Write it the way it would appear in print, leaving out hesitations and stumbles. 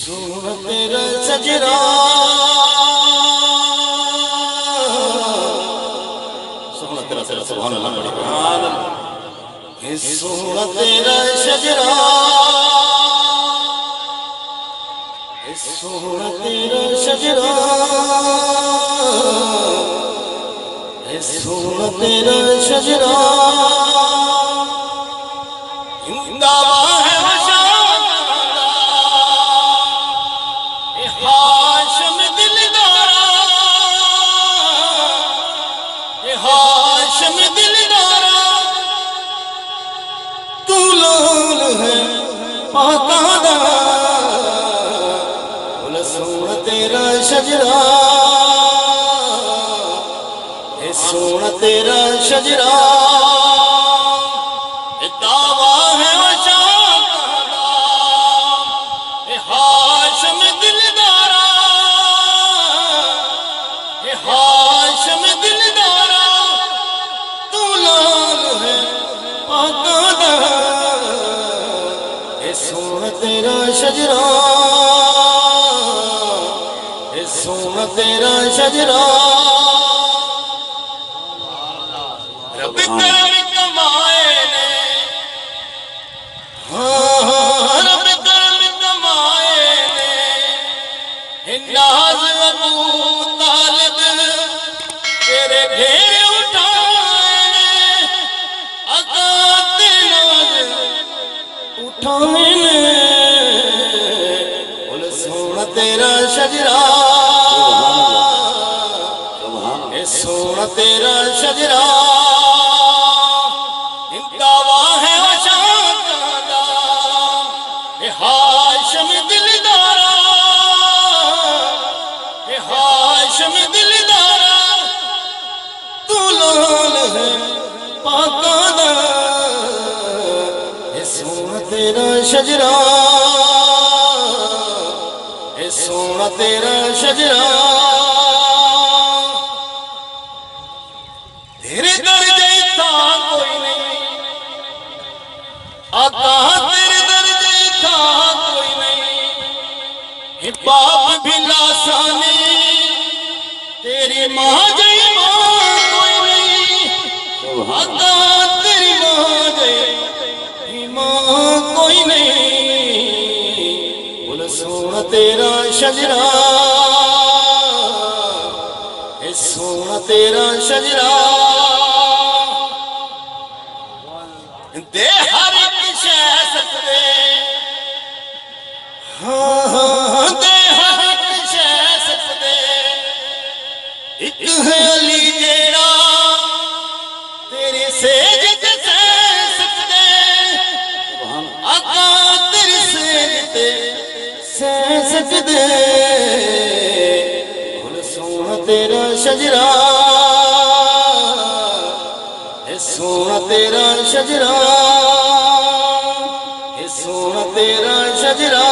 सोना तेरा सजरा सोना तेरा सजरा सुभान अल्लाह बड़ी सुभान अल्लाह सोना तेरा सजरा सोना तेरा सजरा सोना तेरा सजरा सोना तेरा शजरा सोना तेरा शजरा दावा है हाशम दिलदारा हाशम दिलदारा तू लाल है पाकादा सोना तेरा शजरा सोना तेरा शजरा रब करम कमाए ने हाँ रब करम कमाए ने नाज अबू तालिब तेरे घेरे उठाए ने अकाते नाज उठाए ने बोले सोना तेरा शजरा सोना तेरा शजरा दावा है हाशम दिलदारा हाशम दिलदारा तू लाल है पाकादा सोना तेरा शजरा सोना तेरा शजरा तेरे दर जैसा कोई नहीं आका तेरे दर जैसा कोई नहीं बाप भी लासानी तेरी माँ जई माँ कोई नहीं आका तेरी माँ जई माँ कोई नहीं बोल सोना तेरा शजरा सोना तेरा शजरा दे हर एक शह सकते हाँ हाँ दे हर एक शह सकते एक है अली जेड़ा तेरी सेज ते सह सकते आका तेरी सेज ते सह सकते तेरा शजरा सोना तेरा शजरा सोना तेरा शजरा